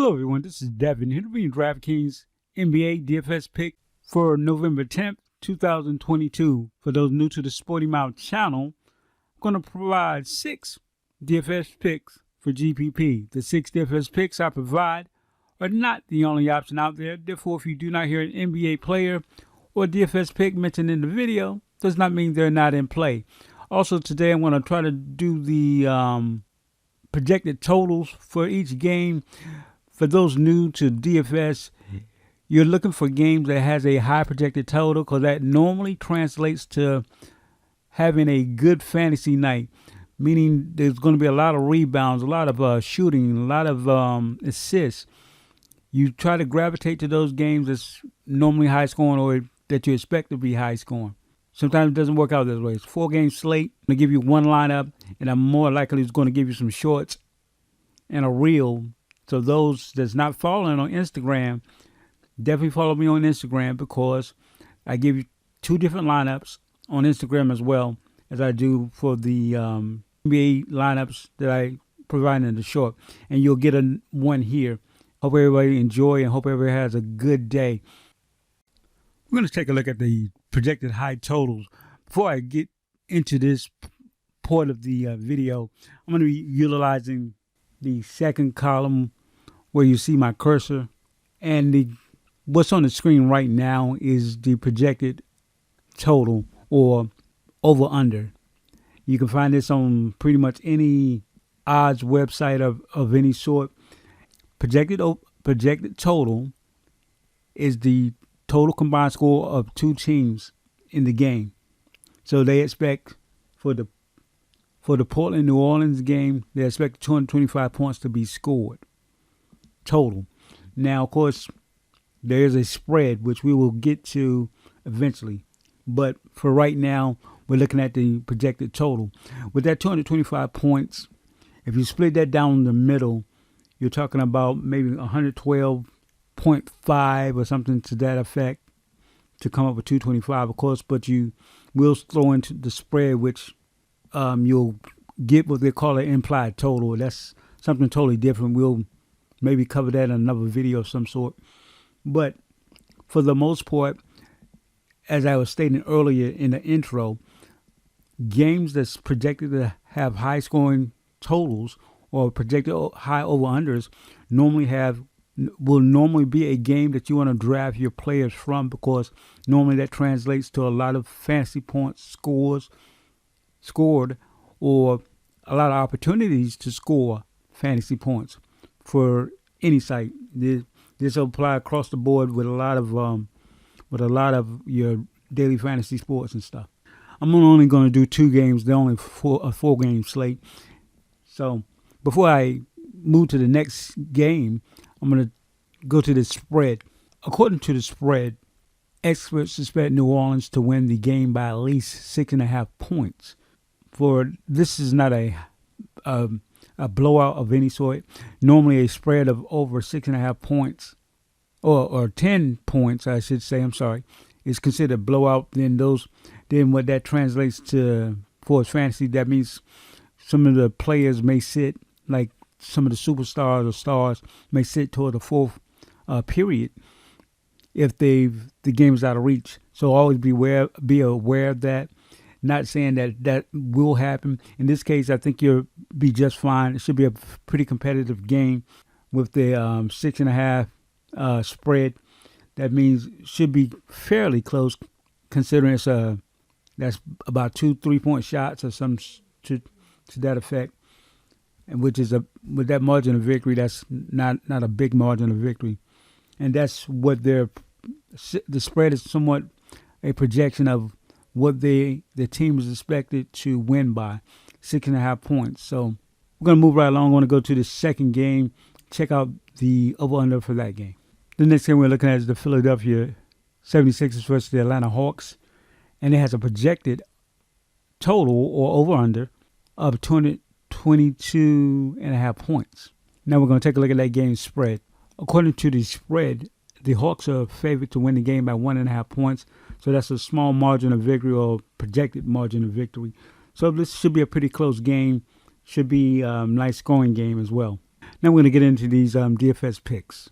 Hello everyone, this is Devin here to bring you DraftKings NBA DFS pick for November 10th, 2022. For those new to the Sporty Mouth Channel, I'm going to provide 6 DFS picks for GPP. The 6 DFS picks I provide are not the only option out there. Therefore, if you do not hear an NBA player or DFS pick mentioned in the video, does not mean they're not in play. Also today I'm going to try to do the projected totals for each game. For those new to DFS, you're looking for games that has a high projected total because that normally translates to having a good fantasy night, meaning there's going to be a lot of rebounds, a lot of shooting, a lot of assists. You try to gravitate to those games that's normally high scoring or that you expect to be high scoring. Sometimes it doesn't work out this way. It's 4-game slate. I'm going to give you one lineup, and I'm more likely is going to give you some shorts and a reel. So those that's not following on Instagram, definitely follow me on Instagram because I give you 2 different lineups on Instagram as well as I do for the NBA lineups that I provide in the short. And you'll get one here. Hope everybody enjoy and hope everybody has a good day. We're going to take a look at the projected high totals. Before I get into this part of the video, I'm going to be utilizing the second column where you see my cursor, and what's on the screen right now is the projected total or over under. You can find this on pretty much any odds website of any sort. Projected total is the total combined score of 2 teams in the game. So they expect for the Portland New Orleans game, they expect 225 points to be scored total. Now, of course, there is a spread which we will get to eventually, but for right now, we're looking at the projected total. With that 225 points, if you split that down the middle, you're talking about maybe 112.5 or something to that effect to come up with 225, of course, but you will throw into the spread, which you'll get what they call an implied total. That's something totally different. We'll maybe cover that in another video of some sort. But for the most part, as I was stating earlier in the intro, games that's projected to have high scoring totals or projected high over-unders will normally be a game that you want to draft your players from, because normally that translates to a lot of fantasy points scored or a lot of opportunities to score fantasy points for any site. This will apply across the board with a lot of your daily fantasy sports and stuff. I'm only going to do 2 games. They're only a 4-game slate. So before I move to the next game, I'm going to go to the spread. According to the spread, experts expect New Orleans to win the game by at least 6.5 points. For this is not a blowout of any sort. Normally a spread of over 6.5 points or 10 points, I should say, is considered a blowout. Then what that translates to for its fantasy, that means some of the players may sit, like some of the superstars or stars may sit toward the 4th period if the game is out of reach. So always be aware of that. Not saying that will happen. In this case, I think you'll be just fine. It should be a pretty competitive game with the 6.5 spread. That means it should be fairly close, considering that's about 2 3-point shots or some to that effect, and which is with that margin of victory, that's not a big margin of victory, and that's what the spread is somewhat a projection of what the team is expected to win by, 6.5 points. So we're going to move right along. I want to go to the second game, check out the over-under for that game. The next game we're looking at is the Philadelphia 76ers versus the Atlanta Hawks, and it has a projected total or over-under of 222.5 points. Now we're going to take a look at that game spread. According to the spread, the Hawks are favored to win the game by 1.5 points. So that's a small margin of victory or projected margin of victory. So this should be a pretty close game. Should be a nice scoring game as well. Now we're going to get into these DFS picks.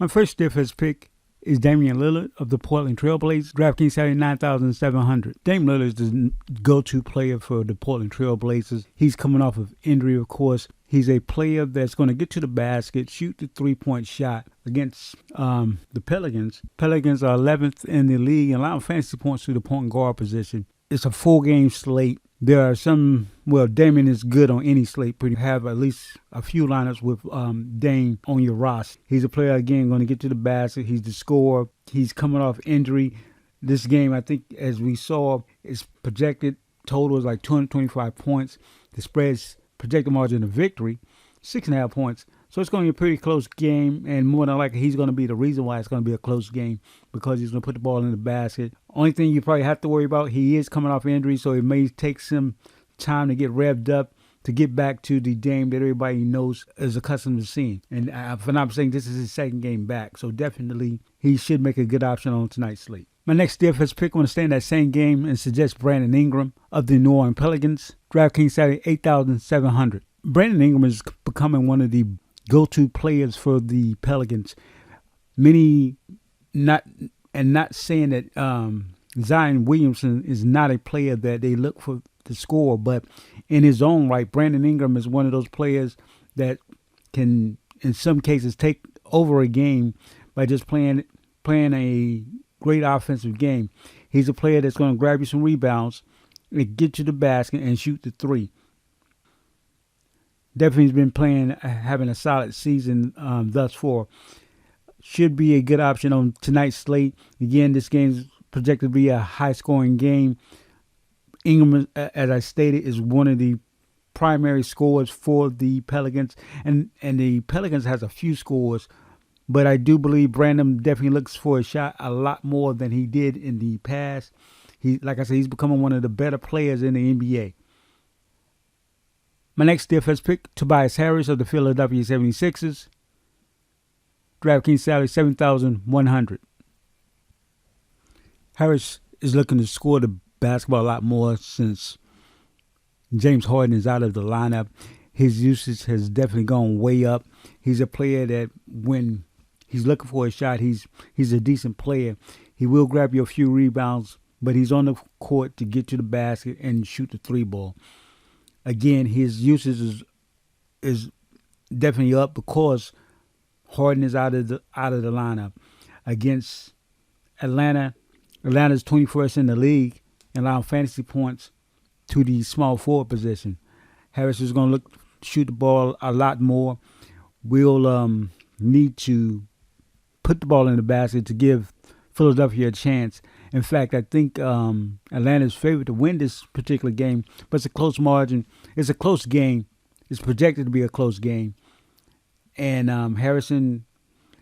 My first DFS pick is Damian Lillard of the Portland Trail Blazers. DraftKings Saturday 9,700. Dame Lillard is the go-to player for the Portland Trail Blazers. He's coming off of injury, of course. He's a player that's going to get to the basket, shoot the three-point shot against the Pelicans. Pelicans are 11th in the league, allowing fantasy points to the point guard position. It's a 4-game slate. There are some, Damian is good on any slate. You have at least a few lineups with Dame on your roster. He's a player, again, going to get to the basket. He's the scorer. He's coming off injury. This game, I think, as we saw, is projected total is like 225 points. The spread's projected margin of victory, 6.5 points. So it's going to be a pretty close game, and more than likely he's going to be the reason why it's going to be a close game, because he's going to put the ball in the basket. Only thing you probably have to worry about, he is coming off injury, so it may take some time to get revved up to get back to the Dame that everybody knows is accustomed to seeing. And I'm saying this is his second game back, so definitely he should make a good option on tonight's slate. My next DFS pick, I'm going to stay in that same game and suggest Brandon Ingram of the New Orleans Pelicans. DraftKings Saturday 8,700. Brandon Ingram is becoming one of the go-to players for the Pelicans. Many not saying that Zion Williamson is not a player that they look for to score, but in his own right, Brandon Ingram is one of those players that can, in some cases, take over a game by just playing a great offensive game. He's a player that's going to grab you some rebounds and get to the basket and shoot the three. Definitely has been having a solid season thus far. Should be a good option on tonight's slate. Again, this game is projected to be a high-scoring game. Ingram, as I stated, is one of the primary scorers for the Pelicans, and the Pelicans has a few scores, but I do believe Brandon definitely looks for a shot a lot more than he did in the past. Like I said, he's becoming one of the better players in the NBA. My next DFS pick, Tobias Harris of the Philadelphia 76ers. DraftKings salary 7,100. Harris is looking to score the basketball a lot more since James Harden is out of the lineup. His usage has definitely gone way up. He's a player that when he's looking for a shot, he's a decent player. He will grab you a few rebounds, but he's on the court to get to the basket and shoot the three ball. Again, his usage is definitely up because Harden is out of the lineup. Against Atlanta, Atlanta's 21st in the league and allowing fantasy points to the small forward position. Harris is going to shoot the ball a lot more. We'll need to put the ball in the basket to give Philadelphia a chance. In fact, I think Atlanta's favored to win this particular game, but it's a close margin. It's a close game. It's projected to be a close game. And Harrison,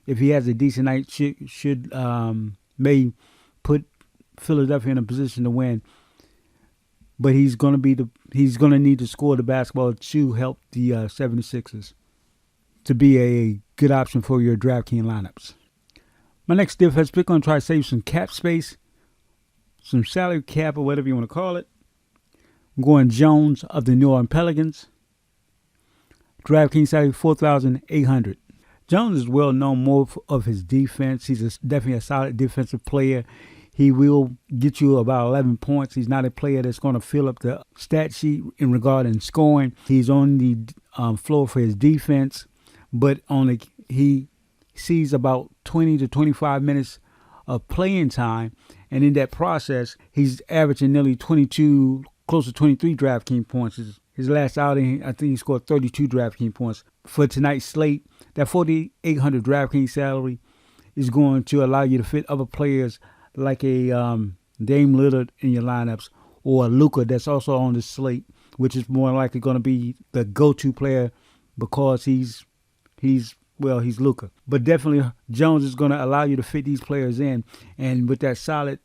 if he has a decent night, should may put Philadelphia in a position to win. But he's going to need to score the basketball to help the 76ers to be a good option for your DraftKings lineups. My next DFS pick, I'm going to try to save some cap space, some salary cap or whatever you want to call it. I'm going Jones of the New Orleans Pelicans. DraftKings salary 4,800. Jones is well known more of his defense. He's definitely a solid defensive player. He will get you about 11 points. He's not a player that's going to fill up the stat sheet in regard to scoring. He's on the floor for his defense, but he sees about 20 to 25 minutes of playing time, and in that process, he's averaging nearly 22, close to 23 DraftKings points. His last outing, I think he scored 32 DraftKings points. For tonight's slate, that 4,800 DraftKings salary is going to allow you to fit other players like a Dame Lillard in your lineups, or a Luka that's also on the slate, which is more likely going to be the go-to player because he's Luka. But definitely Jones is going to allow you to fit these players in, and with that solid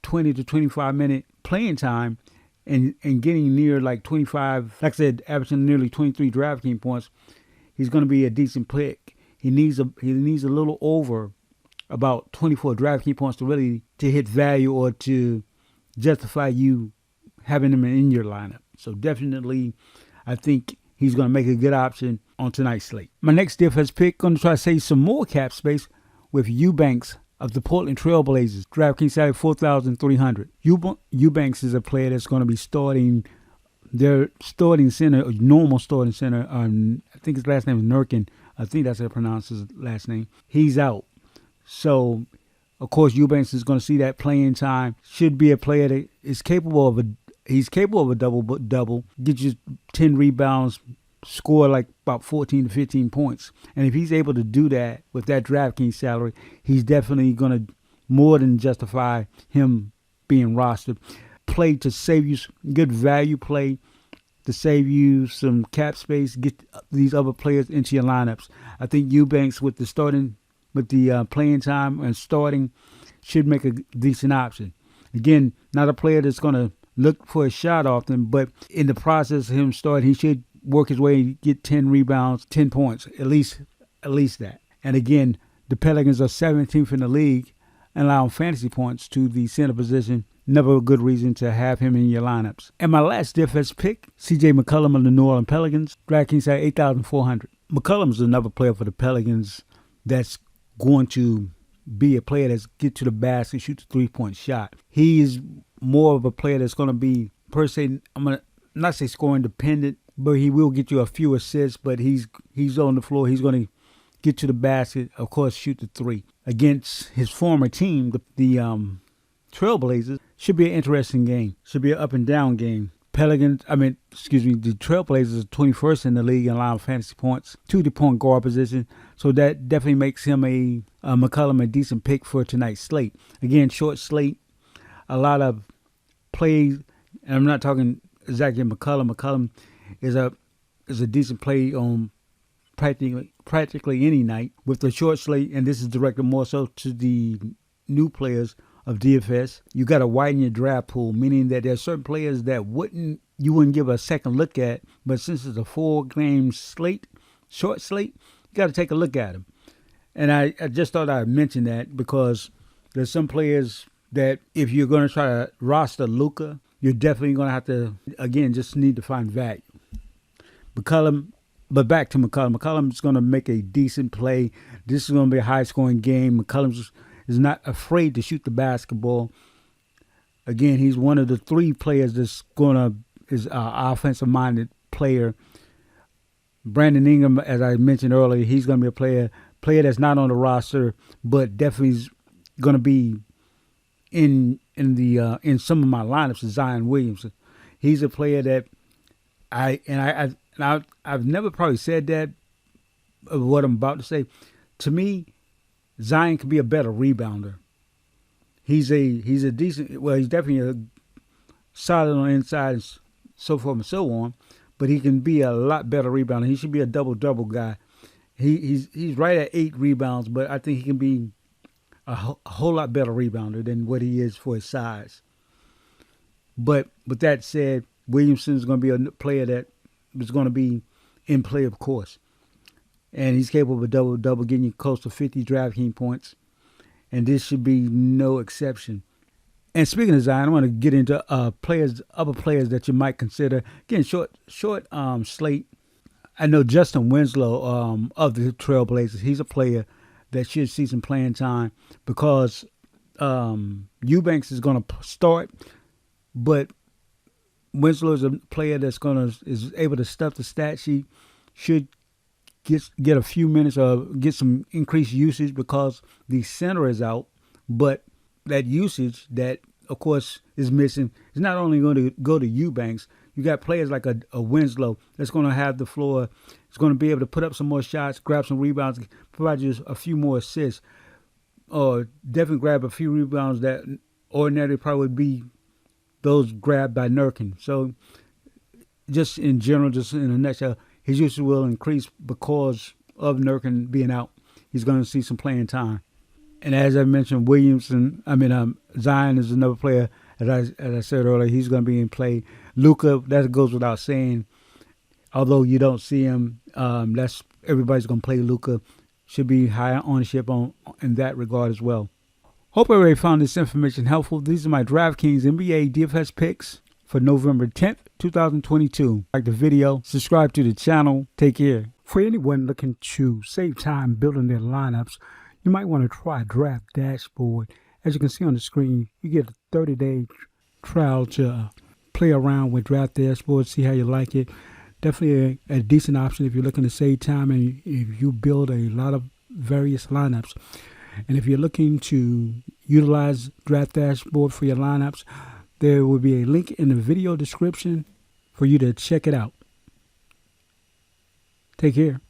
20 to 25 minute playing time and getting near like 25, like I said, averaging nearly 23 DraftKings points, he's going to be a decent pick. He needs a little over about 24 DraftKings points to hit value or to justify you having him in your lineup. So definitely, I think he's going to make a good option on tonight's slate. My next DFS pick, going to try to save some more cap space with Eubanks of the Portland Trail Blazers. DraftKings salary 4,300. Eubanks is a player that's going to be starting their starting center, normal starting center. I think his last name is Nurkin. I think that's how to pronounce his last name. He's out. So, of course, Eubanks is going to see that playing time. Should be a player that is capable of a double, get you 10 rebounds, score like about 14 to 15 points. And if he's able to do that with that DraftKings salary, he's definitely going to more than justify him being rostered. Play to save you, good value play to save you some cap space, get these other players into your lineups. I think Eubanks with the playing time and starting should make a decent option. Again, not a player that's going to look for a shot often, but in the process of him starting, he should work his way, get 10 rebounds, 10 points, at least that. And again, the Pelicans are 17th in the league and allowing fantasy points to the center position. Never a good reason to have him in your lineups. And my last DFS pick, C.J. McCollum of the New Orleans Pelicans. DraftKings at 8,400. McCollum is another player for the Pelicans that's going to be a player that's get to the basket, shoot the three-point shot. He is more of a player that's going to be, per se, I'm going to not say scoring dependent, but he will get you a few assists, but he's on the floor. He's going to get to the basket, of course, shoot the three. Against his former team, the Trailblazers, should be an interesting game. Should be an up-and-down game. The Trailblazers are 21st in the league in allowing fantasy points to the point guard position. So that definitely makes him McCollum a decent pick for tonight's slate. Again, short slate, a lot of plays, and I'm not talking exactly McCollum. McCollum is a decent play on practically any night with the short slate, and this is directed more so to the new players of DFS. You got to widen your draft pool, meaning that there are certain players that you wouldn't give a second look at, but since it's a 4-game slate, short slate, you got to take a look at them. And I just thought I'd mention that because there's some players that if you're going to try to roster Luka, you're definitely going to have to, again, just need to find value. McCollum, but back to McCollum. McCollum's going to make a decent play. This is going to be a high-scoring game. McCollum is not afraid to shoot the basketball. Again, he's one of the 3 players is an offensive-minded player. Brandon Ingram, as I mentioned earlier, he's going to be a player that's not on the roster, but definitely is going to be in some of my lineups. Is Zion Williamson. He's a player that I've never probably said that of what I'm about to say. To me, Zion could be a better rebounder. He's a decent. Well, he's definitely a solid on the inside, and so forth and so on. But he can be a lot better rebounder. He should be a double guy. He's right at 8 rebounds, but I think he can be a whole lot better rebounder than what he is for his size. But with that said, Williamson is going to be a player that is going to be in play, of course. And he's capable of a double, getting you close to 50 DraftKings points. And this should be no exception. And speaking of Zion, I want to get into other players that you might consider. Again, short slate. I know Justin Winslow of the Trailblazers. He's a player that should see some playing time because Eubanks is going to start, but Winslow is a player that's is able to stuff the stat sheet. Should get a few minutes or get some increased usage because the center is out, but that usage that, of course, is missing is not only going to go to Eubanks. You got players like a Winslow that's going to have the floor. It's going to be able to put up some more shots, grab some rebounds, provide you a few more assists, or definitely grab a few rebounds that ordinarily probably would be those grabbed by Nurkin. So just in general, just in a nutshell, his usage will increase because of Nurkin being out. He's going to see some playing time. And as I mentioned, Zion is another player. As I said earlier, he's going to be in play. Luka, that goes without saying. Although you don't see him, everybody's going to play Luka. Should be high ownership in that regard as well. Hope everybody found this information helpful. These are my DraftKings NBA DFS picks for November 10th, 2022. Like the video, subscribe to the channel. Take care. For anyone looking to save time building their lineups, you might want to try Draft Dashboard. As you can see on the screen, you get a 30-day trial to play around with Draft Dashboard, see how you like it. Definitely a decent option if you're looking to save time and if you build a lot of various lineups. And if you're looking to utilize Draft Dashboard for your lineups, there will be a link in the video description for you to check it out. Take care.